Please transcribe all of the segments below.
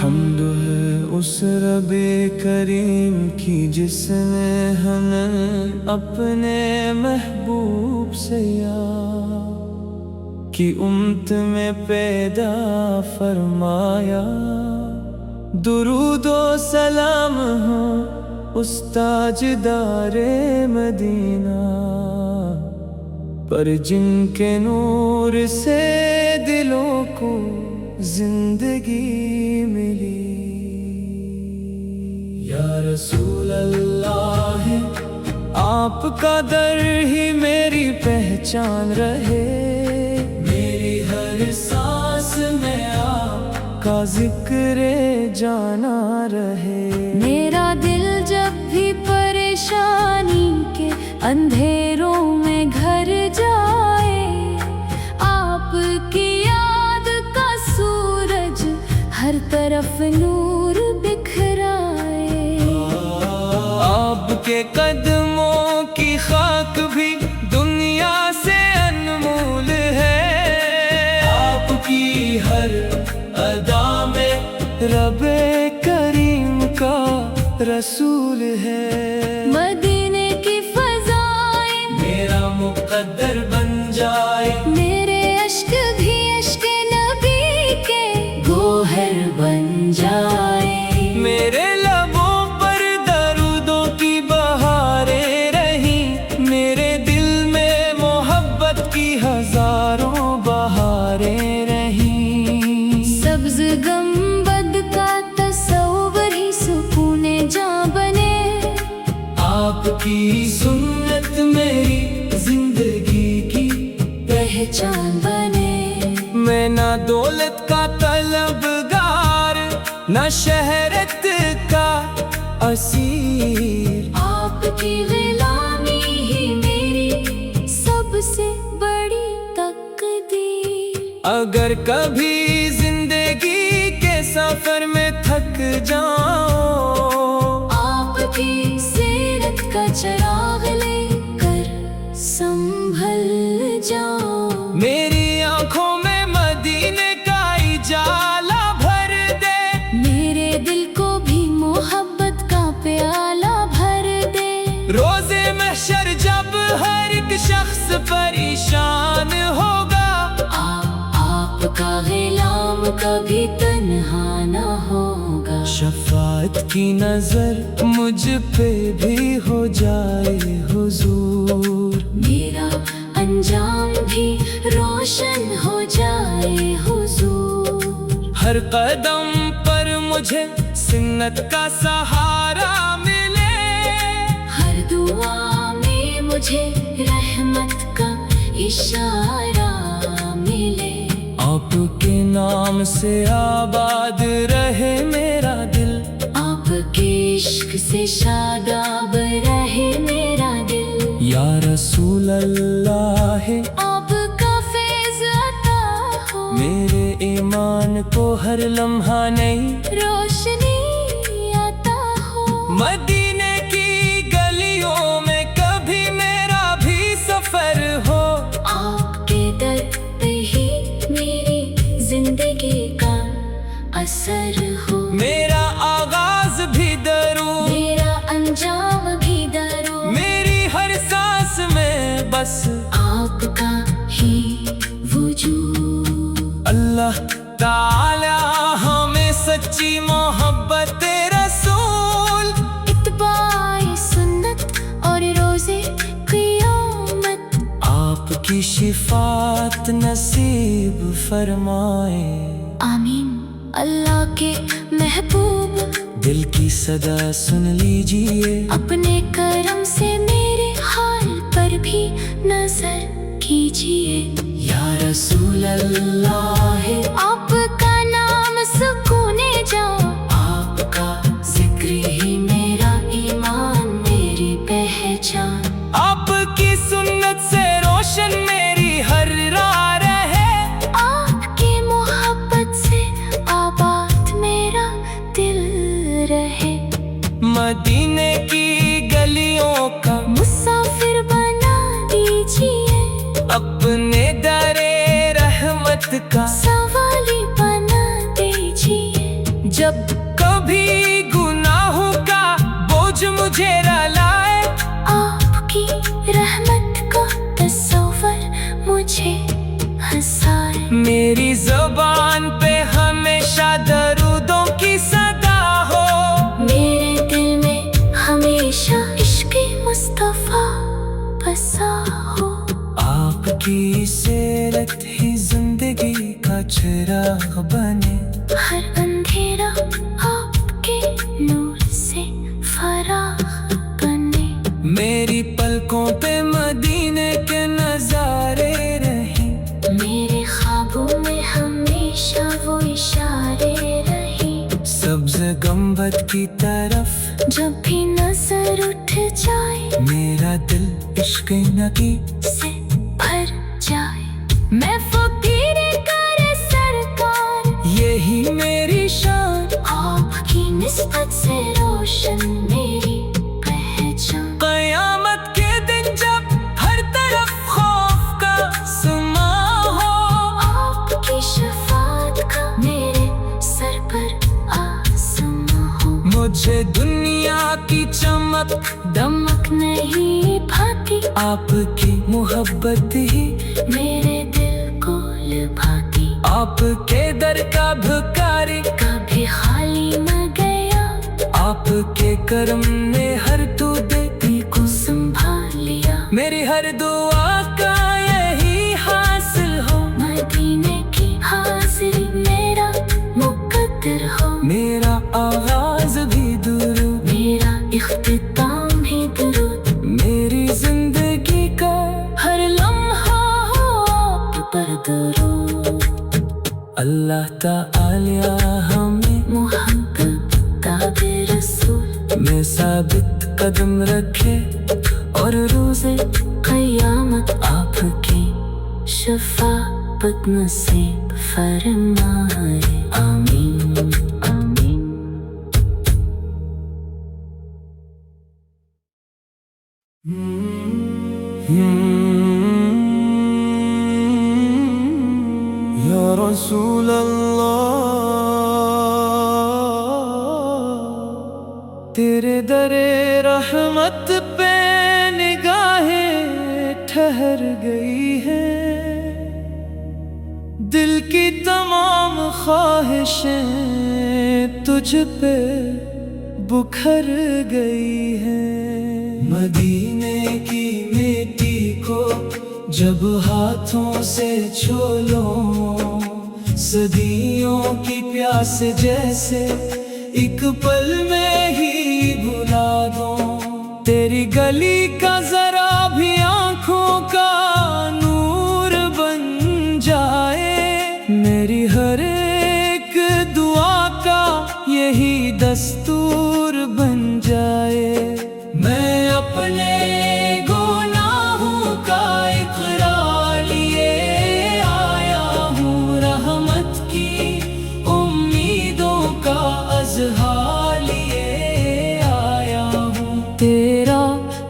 حمد ہے اس رب کریم کی جس نے ہمیں اپنے محبوب سے کی امت میں پیدا فرمایا۔ درود و سلام ہو اس تاجدار مدینہ پر جن کے نور سے دلوں کو زندگی ملی۔ یا رسول اللہ آپ کا در ہی میری پہچان رہے، میری ہر سانس میں آپ کا ذکر جانا رہے۔ میرا دل جب بھی پریشانی کے اندھیروں میں گھر جائے، آپ کی یاد کا سورج ہر طرف نور بکھرائے۔ آپ کے قدموں کی خاک بھی دنیا سے انمول ہے، آپ کی ہر ادا میں رب کریم کا رسول ہے۔ مدینے کی فضائیں میرا مقدر بن جائے، میرے اشک بھی اشک نبی کے گوہر بن جائے۔ میرے لبوں پر درودوں کی بہاریں رہیں، میرے دل میں محبت کی ہزاروں بہاریں رہیں۔ سبز گنبد کا تصور ہی سکون جاں بنے، آپ کی سنت میری زندگی کی پہچان بنے۔ میں نہ دولت کا طلبگار، نہ شہرت کا اسیر، آپ کی غلامی ہی میری سب سے بڑی تقدیر۔ اگر کبھی زندگی کے سفر میں تھک جاؤں، آپ کی سیرت کا چراغ لے کر سنبھل جاؤ۔ میری آنکھوں میں مدینے کا اجالا بھر دے، میرے دل کو بھی محبت کا پیالہ بھر دے۔ روز محشر جب ہر ایک شخص پریشان ہوگا، آپ کا غلام کبھی تنہا نہ ہوگا۔ شفاعت کی نظر مجھ پہ بھی ہو جائے حضور، میرا انجام بھی روشن ہو جائے حضور۔ ہر قدم پر مجھے سنت کا سہارا ملے، ہر دعا میں مجھے رحمت کا اشارہ ملے۔ آپ کے نام سے آباد رہے میرا دل، آپ کے عشق سے شاداب رہے میرا دل۔ یا رسول اللہ آپ کا فیض عطا ہو، میرے ایمان کو ہر لمحہ نئی روشنی عطا ہو۔ مدینے کی گلیوں میں کبھی میرا بھی سفر ہو، آپ کے در پہ ہی میری زندگی کا اثر ہو۔ میرا آغاز بھی درود، میرا انجام بھی درود، میری ہر سانس میں بس آپ کا ہی وجود۔ اللہ تعالی ہمیں سچی محبت رسول، اتباع سنت اور روزے قیامت آپ کی شفاعت نصیب فرمائے۔ آمین۔ اللہ کے محبوب دل کی صدا سن لیجئے، اپنے کرم سے میرے حال پر بھی نظر کیجیے۔ یا رسول اللہ آپ کا نام سکون جاؤ، آپ کا ذکر ہی میرا ایمان میری پہچان۔ آپ کی سنت سے روشن میری ہر راہ رہے، آپ کی محبت سے آباد میرا دل رہے۔ مدینے کی گلیوں کا مسافر بنا دیجیے، اپنے در رحمت کا سوالی بنا دیجیے۔ جب हंसाए। मेरी ज़बान पे हमेशा दरूदों की सदा हो। मेरे दिल में हमेशा इश्क़ मुस्तफ़ा बसा हो। आपकी सीरत ही जिंदगी का चिराग बने। हर अंधेरा आपके नूर से फराग बने। मेरी पलकों पे मदीने के नजारे रहे। मेरे ख्वाबों में हमेशा वो इशारे रहे। सब्ज गंबद की तरफ जब भी नजर उठ जाए मेरा दिल इश्क नबी से भर जाए। मैं फकीर कर सरकार यही मेरी शान। आपकी निस्बत से रोशन मेरी पहचान। क़यामत के दिन जब हर तरफ खौफ का समा हो। आपकी शफाअत का मेरे सर पर आसमां हो। मुझे दुनिया की चमक दमक नहीं भाती। आपकी मोहब्बत ही मेरे दिल को लुभाती। आपके दर का भिखारी कभी खाली न गया। आपके करम ने हर तू देती को संभाल लिया। मेरी हर दुआ का यही हासिल हो। मदीने की हाजिरी मेरा मुकद्दर हो। मेरा आगाज भी दुरूद मेरा इख्तिताम भी दुरूद। मेरी जिंदगी का हर लम्हा हो आप पर दुरूद। अल्लाह ताला हमें मोहब्बत ताबे रसूल में साबित कदम रखे और रोज़े क़यामत आपकी शफ़ाअत नसीब फरमाए। आमीन आमीन। या रसूल अल्लाह तेरे दरे रहमत पे निगाहें ठहर गई हैं। दिल की तमाम ख्वाहिशें तुझ पे बुखर गई हैं। मदीने की मिट्टी को जब हाथों से छू लो सदियों की प्यास जैसे एक पल में ही भुला दो। तेरी गली का जरा भी आंखों का नूर बन जाए। मेरी हर एक दुआ का यही दस्तूर बन जाए। मैं अपने गुनाहों का इकरार लिए आया हूँ। रहमत की उम्मीदों का अज़हार लिए आया हूँ। तेरा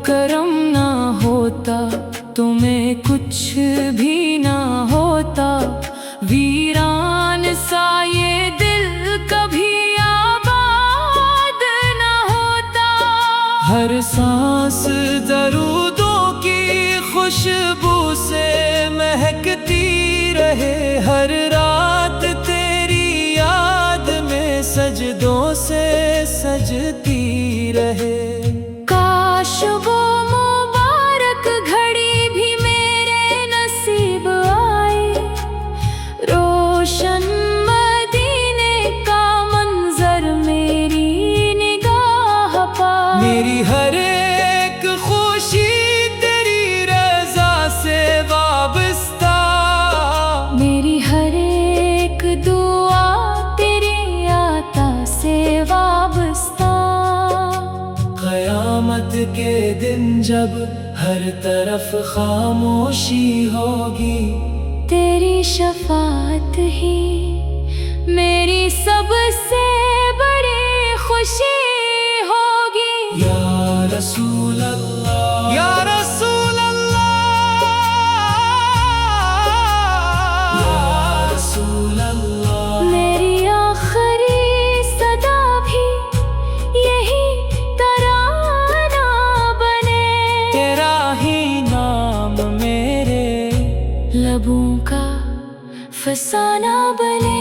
करम ना होता तुम्हें कुछ भी ना होता। वीरान सा ये दिल कभी आबाद ना होता। हर सांस दरूदों की खुशबू से महकती रहे। हर रात तेरी याद में सजदों से सजती रहे। काश वो मुबारक घड़ी भी मेरे नसीब आए। रोशन मदीने का मंजर मेरी निगाह पाए। मेरी हर एक खुशी तेरी रज़ा से वाबस्ता। मेरी हर एक दुआ तेरी आता से वाबस्ता। क़यामत के दिन जब हर तरफ खामोशी होगी तेरी शफ़ाअत ही मेरी सबसे बड़ी खुशी होगी। या रसूल अल्लाह या रसूल अल्लाह या रसूल अल्लाह। मेरी आखिरी सदा भी यही तराना बने। तेरा ही नाम मेरे लबों का फसाना बने।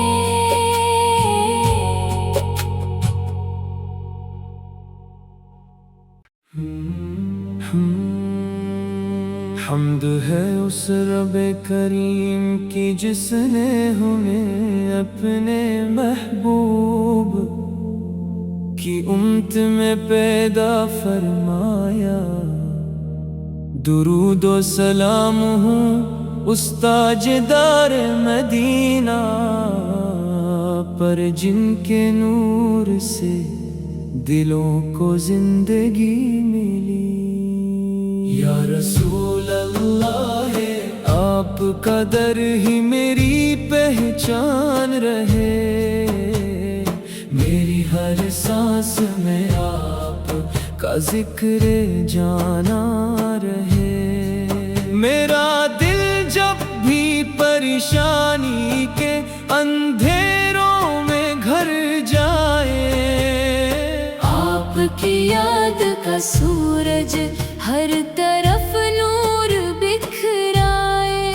हम्द है उस रब-ए करीम की जिसने हमें अपने महबूब की उम्मत में पैदा फरमाया। दुरूद व सलाम हूँ उस ताजदार मदीना पर जिनके नूर से दिलों को जिंदगी मिली। या रसूल अल्लाह है आपका दर ही मेरी पहचान रहे। मेरी हर सांस में आपका जिक्र जाना रहे। मेरा दिल जब भी परेशानी के अंधेरों में घर जाए, आपकी याद का सूरज हर तरफ नूर बिखराए।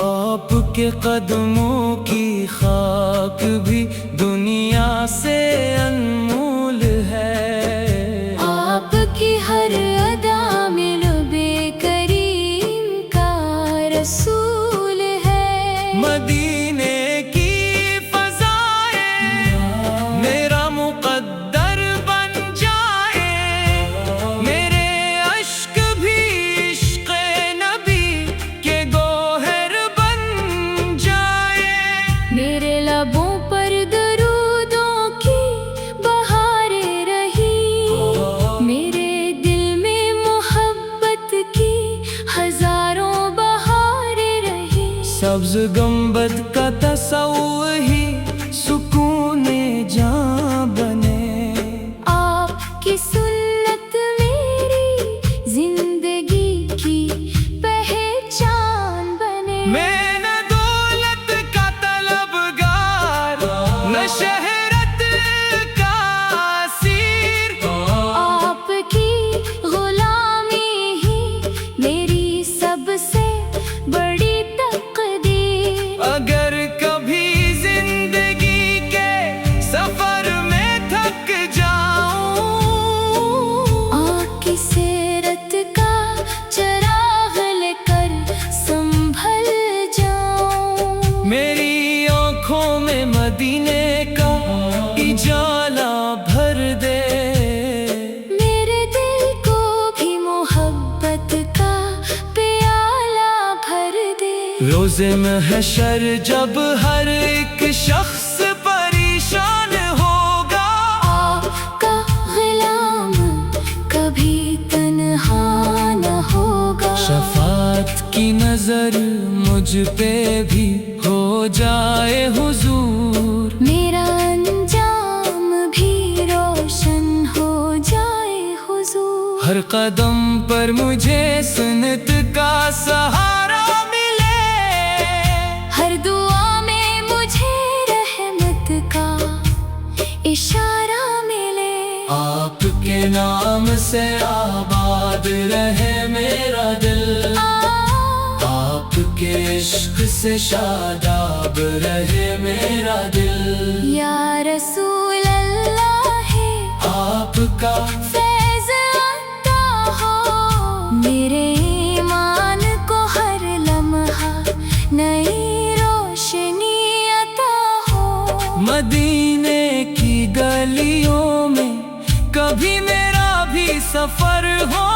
आपके कदमों की खाक भी दुनिया से अनमोल है। आपकी हर अदा में लबे करीम का रसूल है। मदीने की फ़ज़ाएं मेरा मुक़द्दर बन जाए। मेरे अश्क भी इश्क़-ए नबी के गोहर बन जाए। मेरे लबों पर दरूदों की बहारें रही। मेरे दिल में मोहब्बत की हजारों बहारें रही। सब्ज़ गंबद का तसव्वुर ही सुकून-ए जां बने। आपकी सुन्नत मेरी जिंदगी की पहचान बने। मैं न दौलत का तलबगार न शहरत का असीर। आपकी गुलामी ही मेरी सबसे बड़ी तकदीर। अगर कभी जिंदगी के सफर में थक जाऊं, आपकी सीरत का चराग लेकर संभल जाऊं। मेरी आँखों में मदीने का इजाला भर दे। मेरे दिल को भी मोहब्बत का प्याला भर दे। रोज़े महशर जब हर एक शख्स परेशान होगा, आपका गुलाम कभी तन्हा न होगा। शफाअत की नजर मुझ पे भी हो जाए हुजूर। मेरा अंजाम भी रोशन हो जाए हुजूर। हर कदम पर मुझे सुन्नत का सहारा मिले। हर दुआ में मुझे रहमत का इशारा मिले। आपके नाम से आबाद रहे मेरा दिल। आपके इश्क से शादाब रहे मेरा दिल। या रसूल अल्लाह है आपका फैज़ अता हो। मेरे ईमान को हर लम्हा नई रोशनी अता हो। मदीने की गलियों में कभी मेरा भी सफर हो।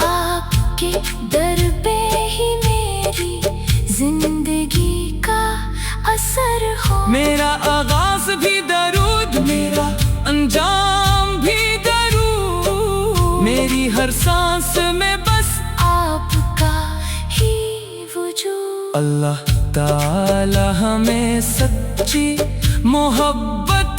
आपके दर पे ही मेरी जिंदगी का असर हो। मेरा आगाज भी दरूद, मेरा अंजाम भी दरूद। मेरी हर सांस में बस आपका ही वजूद। अल्लाह ताला हमें सच्ची मोहब्बत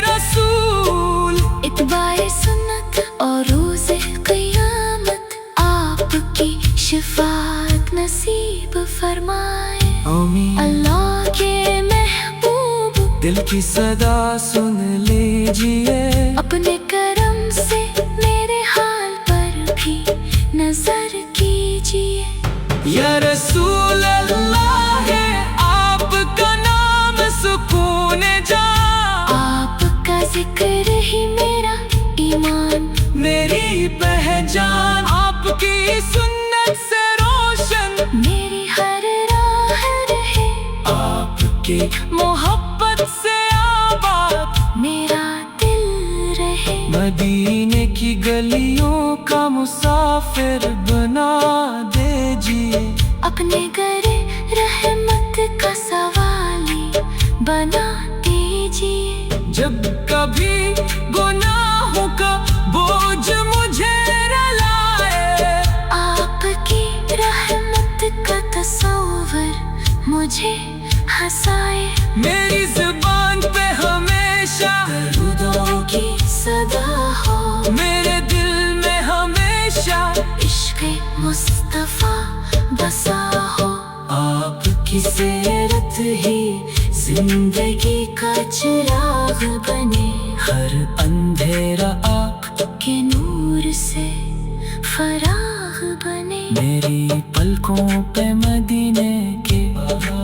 रसूल, इत्बाए सुन्नत और रोज़े क़यामत आपकी शिफात नसीब फरमाए। आमीन। अल्लाह के महबूब दिल की सदा सुन लीजिए। अपने करम से मेरे हाल पर भी नजर कीजिए। या रसूल अल्लाह है आप आपकी मोहब्बत से आबाद मेरा दिल रहे। मदीने की गलियों का मुसाफिर बना दीजिए। अपने गरे रहमत का सवाली बना दीजिए। जब कभी गुनाहों का बोझ मुझे रुलाए, आपकी रहमत का तस्वर मुझे हंसाए। मेरी जुबान पे हमेशा दरूदों की सदा हो, मेरे दिल में हमेशा इश्क़ मुस्तफ़ा बसा हो। आपकी सीरत ही जिंदगी का चिराग बने, हर अंधेरा आपके नूर से फराग बने। मेरी पलकों पे मदीने के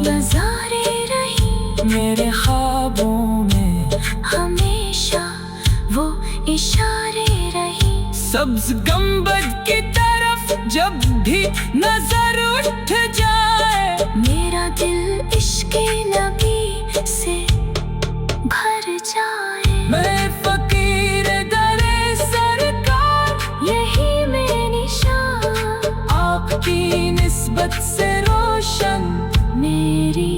नज़ारे रही मेरे ख्वाबों में हमेशा वो इशारे रही। सब्ज गंबद की तरफ जब भी नजर उठ जाए, मेरा दिल इश्क़े नबी से भर जाए। मैं फकीर दरे सरकार, यही मैं निशान, आपकी निस्बत से रोशन मेरी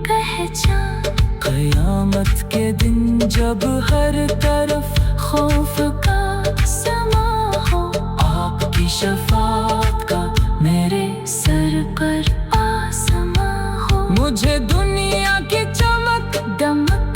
पहचान। क़यामत के दिन जब हर तरफ खौफ का समा हो, आपकी शफाअत का मेरे सर पर आसमां हो। मुझे दुनिया की चमक दमक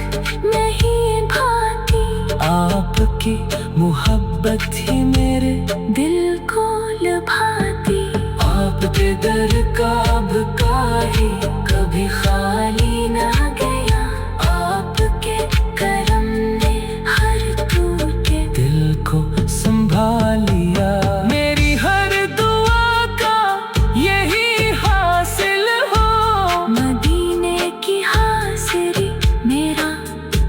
नहीं भाती, आपकी मोहब्बत ही मेरे दिल को लुभाती। आपके दर का भका ही कभी खाली ना गया। आपके करम ने हर टूटे दिल को संभाल लिया। मेरी हर दुआ का यही हासिल हो, मदीने की हाज़िरी मेरा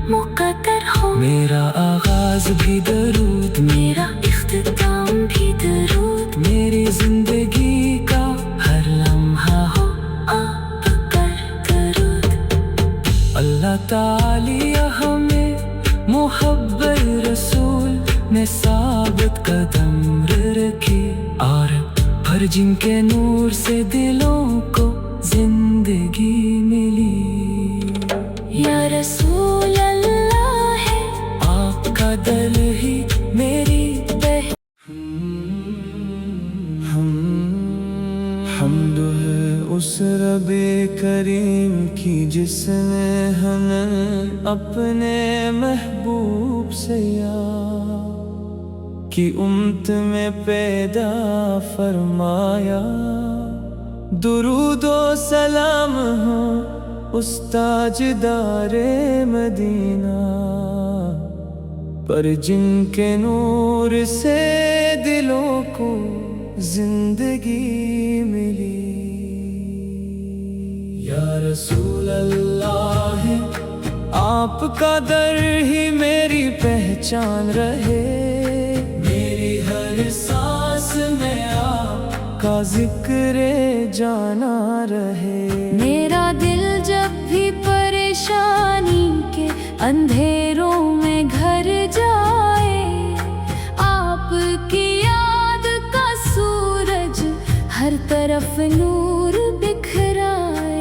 मुक़द्दर हो। मेरा आगाज भी दरूद में, मेरा इख्तिताम भी दरूद, मेरी जिंदगी का हर लम्हा हो आप पर दरूद। अल्लाह तालिया हमें मोहब्बत रसूल ने साबित कदम रखी, और भर जिनके नूर से दिलों को जिंदगी मिली। या रसूल अल्लाह है आपका दर ही मेरी हमद है उस रबे करीम की जिसने हमें अपने महबूब से यार की उम्मत में पैदा फरमाया। दुरूदो सलाम हो उस ताजदारे मदीना पर, जिनके नूर से दिलों को जिंदगी मिली। या रसूल अल्लाह है आपका दर ही मेरी पहचान रहे। मेरी हर सांस में आपका जिक्र जाना रहे। मेरा दिल जब भी परेशानी के अंधेरों में घर जाए, आपकी याद का सूरज हर तरफ नूर बिखराए।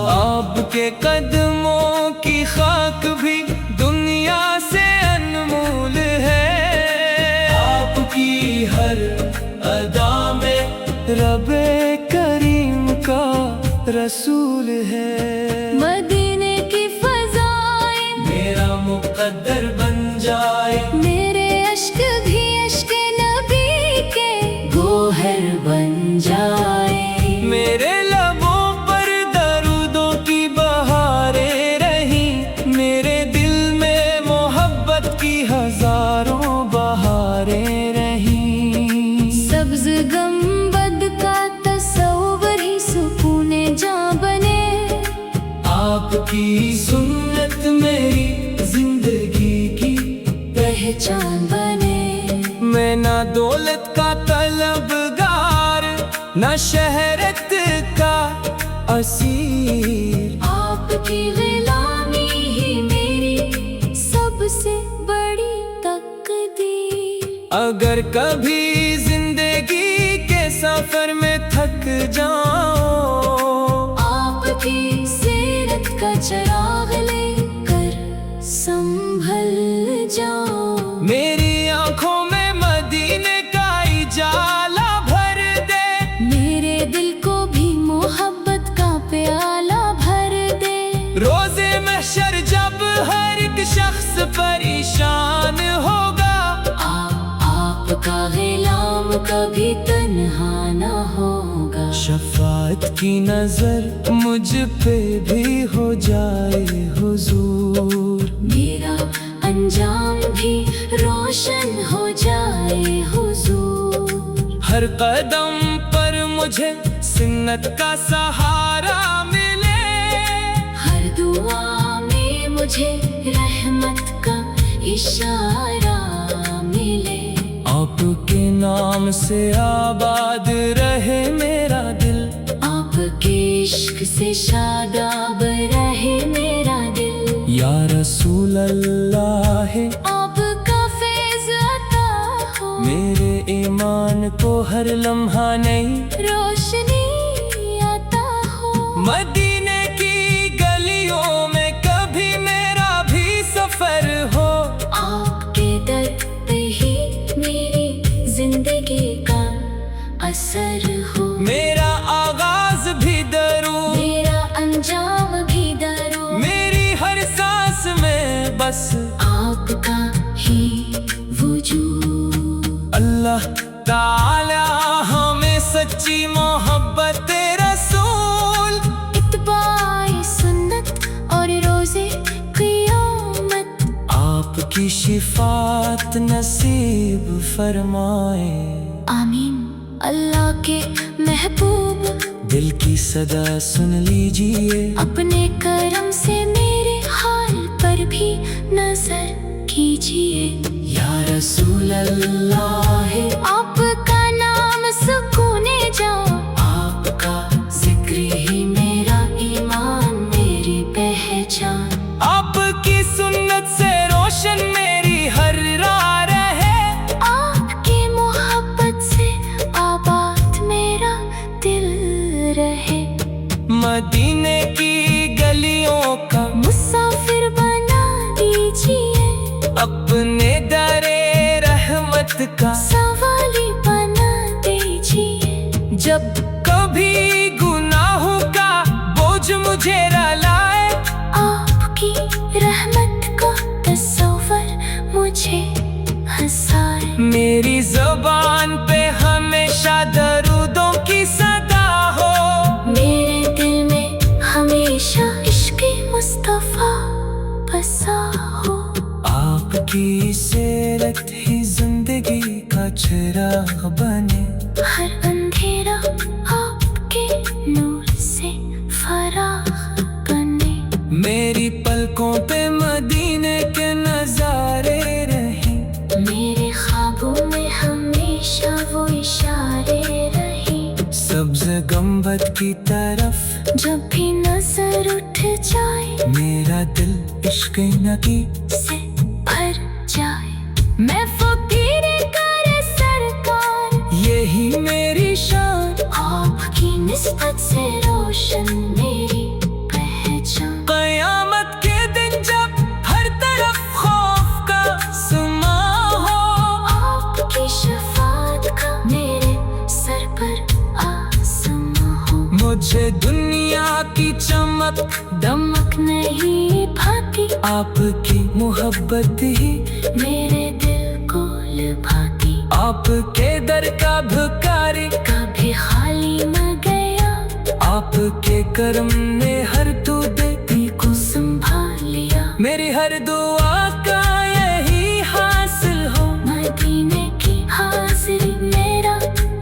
आपके कदमों की खाक भी दुनिया से अनमोल है। आपकी हर अदा में रबे करीम का रसूल है। मदीने की फ़ज़ाएं मेरा मुक़द्दर बन जाए, मेरे अश्क भी अश्क नबी के गोहर बन जाए। मेरे लबों पर दरूदों की बहारें रही, मेरे दिल में मोहब्बत की हजारों बहारें रही। सब्ज़ गंबद का तस्वर ही सुकूने जां बने, आपकी सुन्नत मेरी जिंदगी की पहचान बने। मैं ना दौलत का तलबगार, ना शहरत का असीर। की ग़ुलामी ही मेरी सबसे बड़ी तकदीर। अगर कभी जिंदगी के सफर में थक जाओ, आपकी सीरत का चिराग लेकर संभल जाओ। मेरी आंखों में मदीने का उजाला भर दे, मेरे दिल को भी मोहब्बत का प्याला भर दे। रोज़े महशर जब हर एक शख्स परेशान होगा, आपका ग़ुलाम कभी तन्हा न होगा। शफाअत की नजर मुझ पे भी हो जाए हुजूर, मेरा अंजाम भी रोशन हो जाए हुजूर। हर कदम पर मुझे सुन्नत का सहारा मिले, हर दुआ में मुझे रहमत का इशारा मिले। आपके नाम से आबाद रहे मेरा दिल, आपके इश्क से शादाब रहे मेरा दिल। या रसूल अल्लाह आपका फैज़ अता हो, मेरे ईमान को हर लम्हा नहीं रोशनी आता हो। मदीने की गलियों में कभी मेरा भी सफर हो, आपके दर पे ही मेरी जिंदगी का असर हो। मेरा आगाज भी दरूद, मेरा अंजाम भी दरूद, मेरी हर सांस में बस आपका ही वजूद। अल्लाह ताला हमें सच्ची मोहब्बत रसूल, इत्बाए सुन्नत और रोज़े क़यामत आपकी शिफात नसीब फरमाए। आमीन। अल्लाह के महबूब दिल की सदा सुन लीजिए, अपने करम से मेरे हाल पर भी नजर कीजिए। या रसूल अल्लाह आपका नाम सुकूने जाओ, आपका जिक्र ही मेरा ईमान मेरी पहचान। आपकी सुन्नत से रोशन मेरी हर राह रहे, आपकी मोहब्बत से आबाद मेरा दिल रहे। मदीने की गलियों का मुसाफिर बना दीजिए, अपने दरे रहमत का सवाली बना दीजिए। जब कभी गुनाहों का बोझ मुझे रलाए, आपकी रहमत का तस्वर मुझे हंसाए। मेरी ज़ुबान पे हमेशा दरूदों की सदा हो, मेरे दिल में हमेशा इश्क़ मुस्तफ़ा बसा हो। आपकी सीरत ही जिंदगी का चिराग बने, हर अंधेरा आपके नूर से फराग बने। मेरी पलकों पे मदीने के नजारे रहे, मेरे ख्वाबों में हमेशा वो इशारे रहे। सब्ज़ गंबद की तरफ जब भी नजर उठ जाए, मेरा दिल इश्क़ नबी से भर जाए। मैं फकीरे करे सरकार, यही मेरी शान, आपकी निस्बत से रोशन मेरी पहचान। क़यामत के दिन जब हर तरफ खौफ का समा हो, आपकी शफाअत का मेरे सर पर आसमां हो। मुझे दुनिया की चमक दमक नहीं भाती, आपकी मोहब्बत ही मेरे दिल को लुभाती। आपके दर का भिखारी कभी खाली न गया, आपके करम ने हर तूदे को संभाल लिया। मेरी हर दुआ का यही हासिल हो, मदीने की हाजिरी मेरा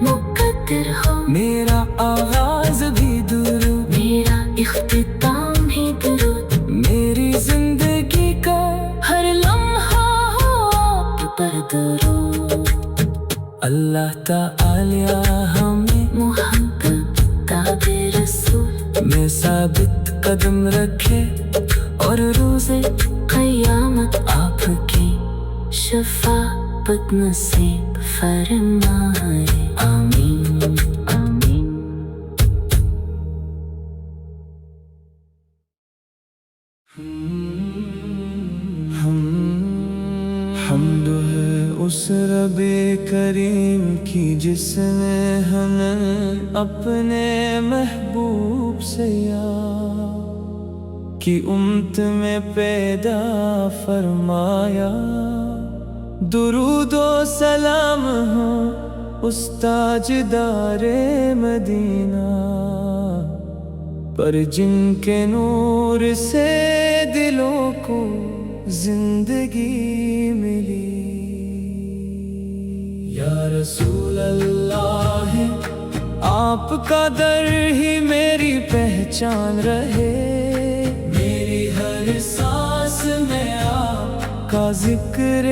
मुकद्दर हो। मेरा आगाज भी दुरूद, मेरा इख्तिताम भी दुरूद, मेरी जिंदगी का हर लम्हा हो आप पर दुरूद। अल्लाह ताला हमें मोहब्बत का रसूल में साबित قدم رکھے اور روزے قیامت आपकी शफाअत नसीब फरमाए आमीन आमीन। حمد ہے اس رب کریم کی جس نے ہمیں اپنے محبوب سے کی امت میں پیدا فرمایا۔ درود و سلام ہو اس تاجدار مدینہ پر جن کے نور سے دلوں کو زندگی ملی۔ یا رسول اللہ ہے آپ کا در ہی میری پہچان رہے، میری ہر سانس میں آپ کا ذکر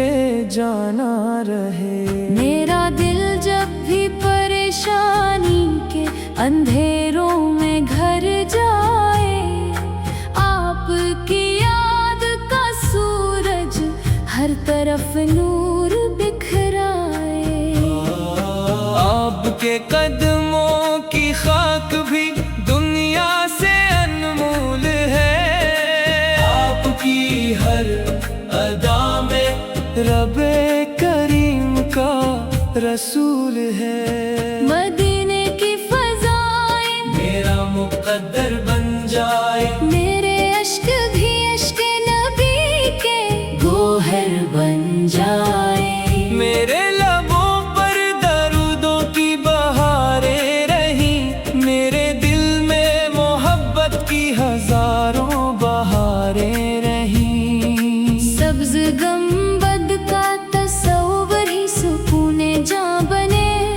جانا رہے۔ میرا دل جب بھی پریشانی کے اندھیروں میں گھر جائے، آپ کی یاد کا سورج ہر طرف نور بکھرائے۔ آپ کے قدموں کی خاک بھی دنیا سے انمول ہے، آپ کی ہر ادا میں رب کریم کا رسول ہے۔ مدینے کی فضائیں میرا مقدر بن جائے، میرے اشک بھی اشک نبی کے گوہر بن جائے۔ میرے لبوں پر درودوں کی بہاریں رہیں، میرے دل میں محبت کی ہزاروں بہاریں رہیں۔ سبز گنبد کا تصور ہی سکون جاں بنے،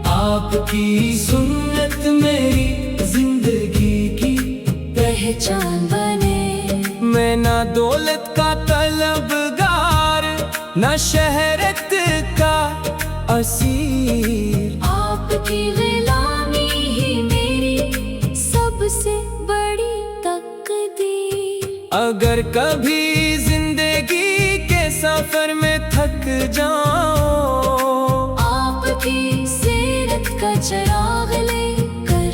آپ کی سنت میری زندگی کی پہچان بنے۔ میں نہ دولت کا طلبگار، نہ شہرت کا اسیر، آپ کی غلامی ہی میری سب سے بڑی تقدیر۔ اگر کبھی زندگی کے سفر میں تھک جاؤں، آپ کی سیرت کا چراغ لے کر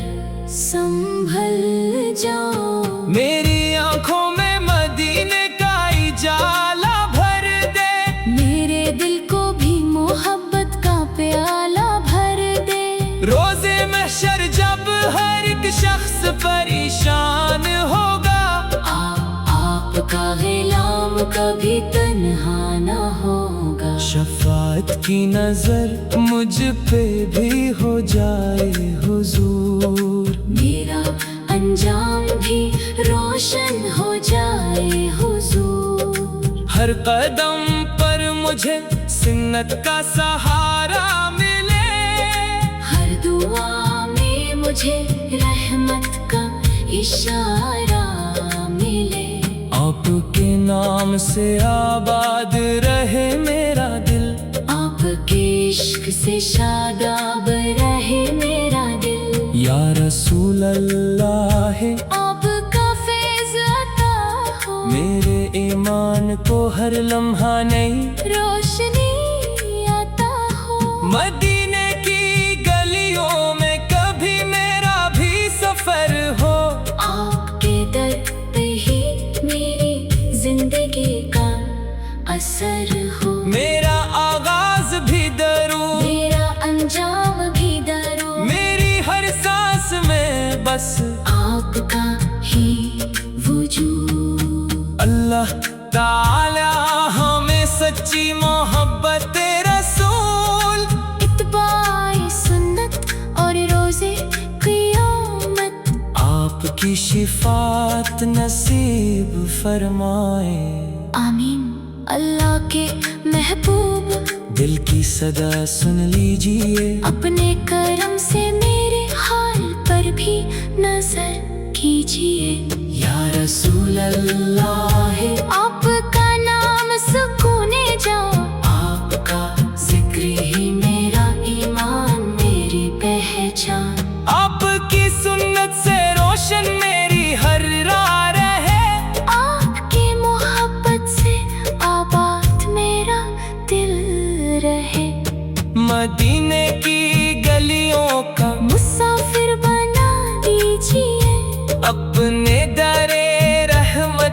سنبھل جاؤ۔ میری آنکھوں میں مدینے کا اجالا بھر دے، میرے دل کو بھی محبت کا پیالہ بھر دے۔ روزے محشر جب ہر ایک شخص پریشان ہوگا، آپ کا غلام کبھی تنہا نہ ہوگا۔ شفاعت کی نظر مجھ پہ بھی ہو جائے حضور، میرا انجام بھی روشن ہو جائے حضور۔ ہر قدم پر مجھے سنت کا سہارا ملے، ہر دعا میں مجھے رحمت کا اشارہ ملے۔ آپ کے نام سے آباد رہے میرا دل، آپ کے عشق سے شاداب رہے میرا دل۔ یا رسول اللہ ہے آپ کا فیض عطا ہو، میرے ایمان کو ہر لمحہ نئی روشنی عطا ہو۔ مدینے کی گلیوں میں کبھی میرا بھی سفر ہو، آپ کے در پہ ہی میری زندگی کا اثر ہو۔ میرا آغاز بھی درود، میرا انجام بھی درود، میری ہر سانس میں بس آپ کا ہی وجود۔ اللہ تعالی ہمیں سچی محبت رسول، اتباع سنت اور روزے قیامت، آپ کی شفاعت نصیب فرمائے آمین۔ اللہ کے محبوب دل کی صدا سن لیجئے، اپنے کرم سے میرے حال پر بھی نظر کیجیے۔ یا رسول اللہ ہے آپ کا نام سکون جاؤ، آپ کا ذکر ہی میرا ایمان میری پہچان۔ آپ کی سنت سے روشن میری ہر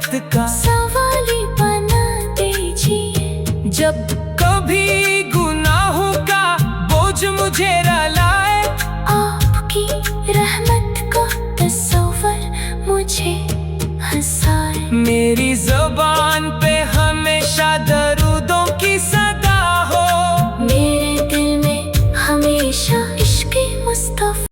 شریعت کا سوالی بنا دیجیے، جب کبھی گناہوں کا بوجھ مجھے رلائے، آپ کی رحمت کا تصور مجھے ہنسائے۔ میری